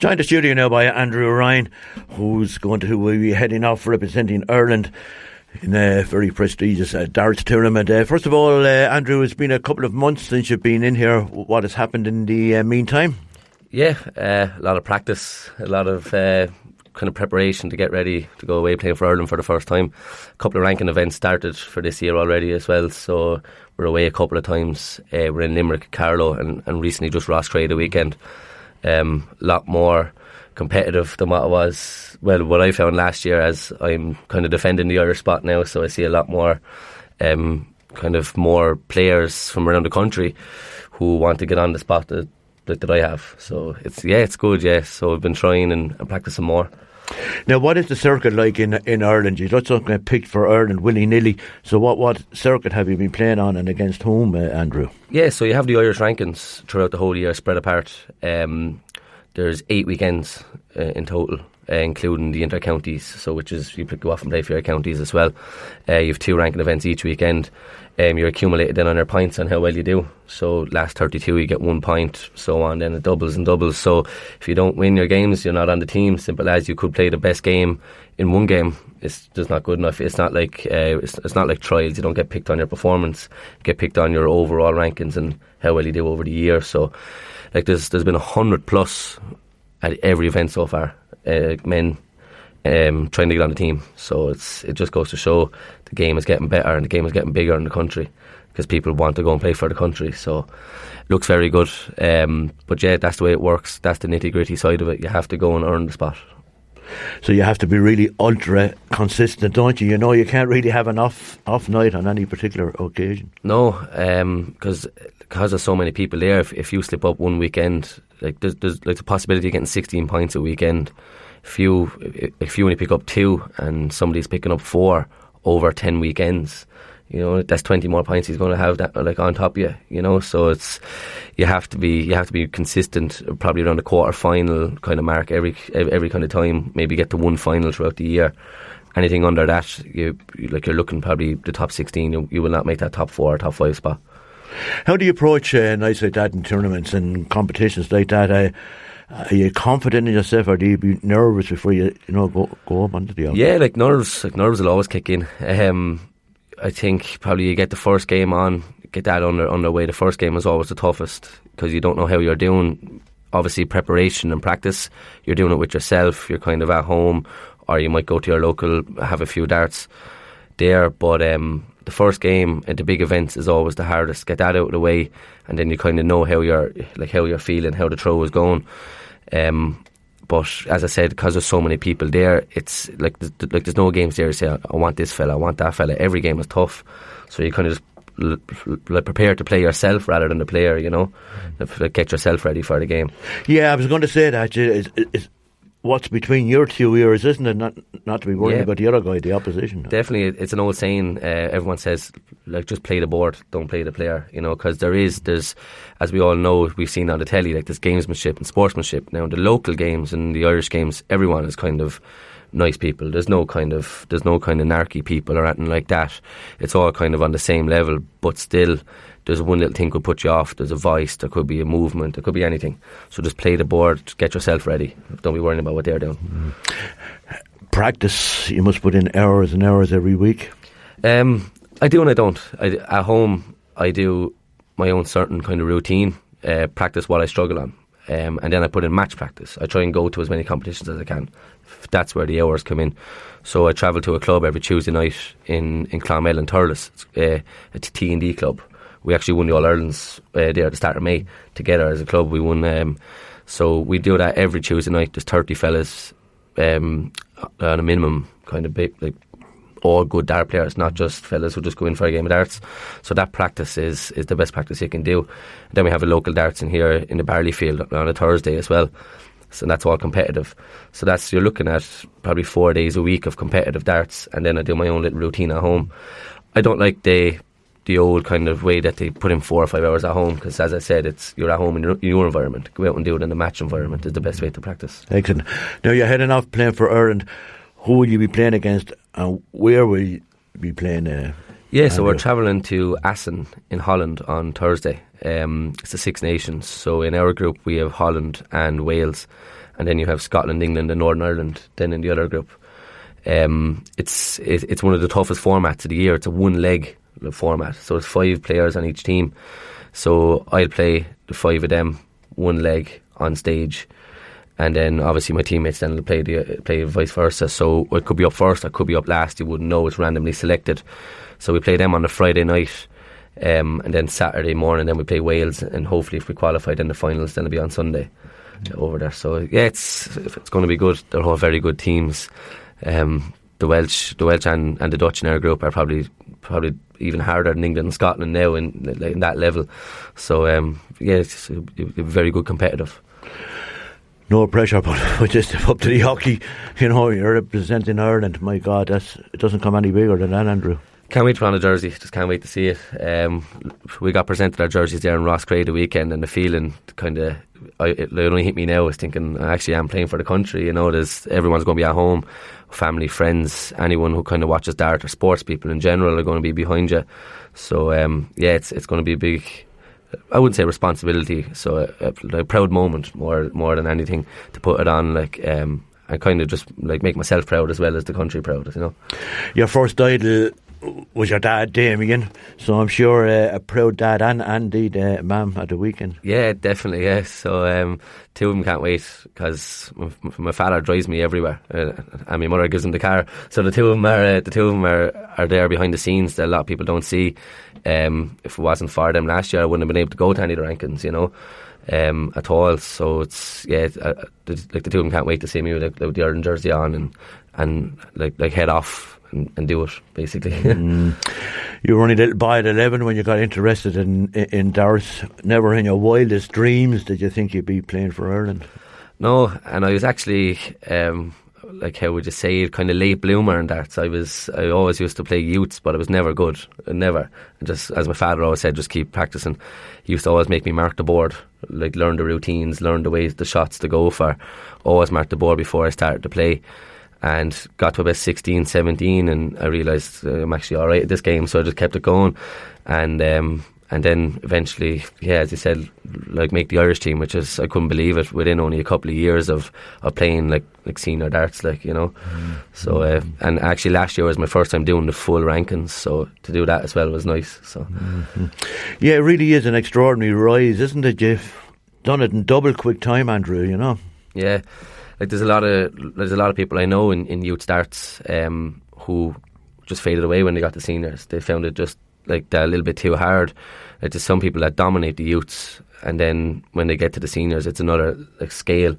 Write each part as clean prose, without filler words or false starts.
Joined the studio now by Andrew Ryan, who will be heading off representing Ireland in a very prestigious darts tournament. First of all, Andrew, it's been a couple of months since you've been in here. What has happened in the meantime? Yeah, a lot of practice, a lot of kind of preparation to get ready to go away playing for Ireland for the first time. A couple of ranking events started for this year already as well, so we're away a couple of times. We're in Limerick, Carlow, and recently just Rosscrea the weekend. A lot more competitive than what it was, well, what I found last year, as I'm kind of defending the Irish spot now, so I see a lot more kind of more players from around the country who want to get on the spot that I have. So it's good, yeah. So I've been trying and practicing more. Now, what is the circuit like in Ireland? You're not something picked for Ireland willy-nilly. So what circuit have you been playing on and against whom, Andrew? Yeah, so you have the Irish rankings throughout the whole year spread apart. There's 8 weekends in total, including the inter-counties, so which is you go off and play for your counties as well. You have 2 ranking events each weekend. You're accumulated then on your points on how well you do. So last 32 you get 1 point, so on, then it doubles and doubles. So if you don't win your games, you're not on the team. Simple as. You could play the best game in one game. It's just not good enough. It's not like it's not like trials. You don't get picked on your performance. You get picked on your overall rankings and how well you do over the year. So like there's been 100 plus at every event so far, men trying to get on the team. So it just goes to show the game is getting better and the game is getting bigger in the country because people want to go and play for the country. So it looks very good. But yeah, that's the way it works. That's the nitty gritty side of it. You have to go and earn the spot. So you have to be really ultra consistent, don't you? You know, you can't really have an off night on any particular occasion. No, because there's so many people there. If you slip up one weekend, like there's like the possibility of getting 16 points a weekend. If you only pick up 2 and somebody's picking up 4 over 10 weekends, you know, that's 20 more points he's going to have that like on top of you, you know. So you have to be consistent, probably around the quarter final kind of mark every kind of time. Maybe get to one final throughout the year. Anything under that, you're looking probably the top 16. You will not make that top 4 or top 5 spot. How do you approach nights like that in tournaments and competitions like that? Are you confident in yourself, or do you be nervous before you go up onto the outfit? Yeah, nerves will always kick in. I think probably you get the first game on, get that underway. The first game is always the toughest because you don't know how you're doing. Obviously, preparation and practice, you're doing it with yourself. You're kind of at home, or you might go to your local, have a few darts there. But the first game at the big events is always the hardest. Get that out of the way, and then you kind of know how you're feeling, how the throw is going. But as I said, because there's so many people there, it's like there's no games there to say I want this fella, I want that fella. Every game is tough, so you kind of just prepare to play yourself rather than the player, you know. Get yourself ready for the game. Yeah, I was going to say that it's what's between your 2 ears, isn't it? Not to be worried about the other guy, the opposition. Definitely, it's an old saying. Everyone says, like, just play the board, don't play the player. You know, because there's, as we all know, we've seen on the telly, like, there's gamesmanship and sportsmanship. Now, in the local games and the Irish games, everyone is kind of nice people. There's no kind of narky people or anything like that. It's all kind of on the same level, but still, there's one little thing could put you off. There's a voice, there could be a movement, there could be anything. So just play the board, get yourself ready. Don't be worrying about what they're doing. Practice, you must put in hours and hours every week. I do and I don't. At home, I do my own certain kind of routine, practice what I struggle on. And then I put in match practice. I try and go to as many competitions as I can. That's where the hours come in. So I travel to a club every Tuesday night in Clonmel and Thurles. It's a T&D club. We actually won the All-Irelands there at the start of May together as a club. We won. So we do that every Tuesday night. There's 30 fellas on a minimum, kind of big, like all good dart players, not just fellas who just go in for a game of darts. So that practice is the best practice you can do. And then we have a local darts in here in the Barley Field on a Thursday as well. So that's all competitive. So you're looking at probably 4 days a week of competitive darts, and then I do my own little routine at home. I don't like the old kind of way that they put in 4 or 5 hours at home, because as I said, you're at home in your environment. Go out and do it in the match environment is the best way to practice. Excellent. Now you're heading off playing for Ireland. Who will you be playing against, and where will you be playing? So we're travelling to Assen in Holland on Thursday. It's the Six Nations. So in our group we have Holland and Wales, and then you have Scotland, England and Northern Ireland then in the other group. It's one of the toughest formats of the year. It's a one leg format, so it's 5 players on each team. So I'll play the 5 of them one leg on stage, and then obviously my teammates then will play vice versa. So I could be up first, I could be up last, you wouldn't know, it's randomly selected. So we play them on the Friday night, and then Saturday morning then we play Wales, and hopefully if we qualify then the finals then it'll be on Sunday over there. So yeah, it's going to be good. They're all very good teams. The Welsh and the Dutch in our group are probably even harder than England and Scotland now in that level. So yeah, it's very good competitive. No pressure, but just up to the hockey. You're representing Ireland. My God, it doesn't come any bigger than that, Andrew. Can't wait to put on a jersey. Just can't wait to see it. We got presented our jerseys there in Roscrea the weekend, and the feeling it only hit me now. I was thinking, I actually am playing for the country. Everyone's going to be at home, family, friends, anyone who kind of watches dart or sports people in general are going to be behind you. So yeah, it's going to be a big, I wouldn't say responsibility, so a proud moment more than anything to put it on. I kind of just make myself proud as well as the country proud. Your first idol was your dad, Damien, so I'm sure a proud dad and indeed mum at the weekend. Yeah, definitely, yeah. So 2 of them can't wait, because my father drives me everywhere, and my mother gives him the car. So the two of them are there behind the scenes that a lot of people don't see. If it wasn't for them last year, I wouldn't have been able to go to any of the rankings, at all. So it's the 2 of them can't wait to see me with the Ireland jersey on and head off and do it, basically. You were only a little boy at 11 when you got interested in darts. Never in your wildest dreams did you think you'd be playing for Ireland? No, and I was actually how would you say it, kind of late bloomer in darts. I always used to play youths, but I was never good, never. And just as my father always said, just keep practicing. He used to always make me mark the board, learn the routines, learn the ways, the shots to go for. Always mark the board before I started to play. And got to about 16, 17, and I realised I'm actually alright at this game, so I just kept it going. And then eventually, yeah, as you said, make the Irish team, which is, I couldn't believe it, within only a couple of years of playing like senior darts, So and actually last year was my first time doing the full rankings, so to do that as well was nice. So yeah, it really is an extraordinary rise, isn't it? You've done it in double quick time, Andrew. Yeah. There's a lot of people I know in youth darts who just faded away when they got to seniors. They found it just that a little bit too hard. There's some people that dominate the youths, and then when they get to the seniors, it's another scale.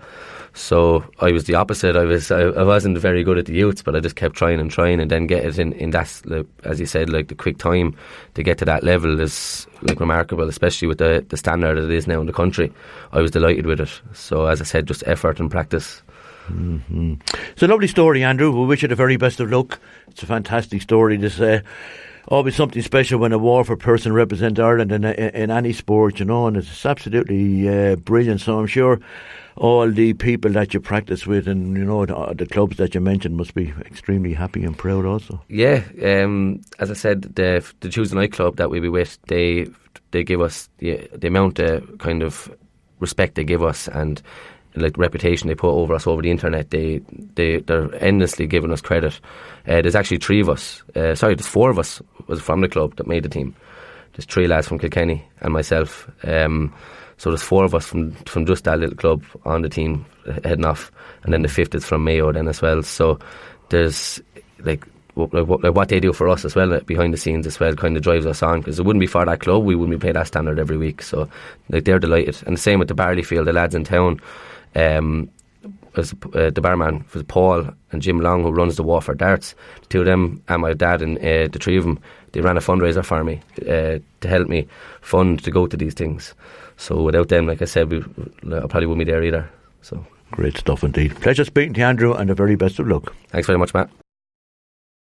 So I was the opposite. I wasn't very good at the youths, but I just kept trying, and then get it in that, as you said, the quick time to get to that level is remarkable, especially with the standard it is now in the country. I was delighted with it. So as I said, just effort and practice. Mm-hmm. It's a lovely story, Andrew. We wish you the very best of luck. It's a fantastic story. There's always something special when a Waterford person represents Ireland in any sport, and it's absolutely brilliant. So I'm sure all the people that you practice with and the clubs that you mentioned must be extremely happy and proud also. Yeah, as I said, the Tuesday night club that we be with, they give us the amount of kind of respect they give us, and reputation they put over us over the internet. They're endlessly giving us credit. There's actually 3 of us. There's 4 of us was from the club that made the team. There's 3 lads from Kilkenny and myself. So there's 4 of us from just that little club on the team heading off, and then the 5th is from Mayo then as well. So there's what they do for us as well behind the scenes as well kind of drives us on, because it wouldn't be for that club, we wouldn't be playing that standard every week. So they're delighted, and the same with the Barleyfield, the lads in town. The barman was Paul and Jim Long, who runs the Waterford Darts. The 2 of them and my dad, and the 3 of them, they ran a fundraiser for me to help me fund to go to these things. So without them, like I said, I probably wouldn't be there either. So great stuff indeed. Pleasure speaking to you, Andrew, and the very best of luck. Thanks very much, Matt.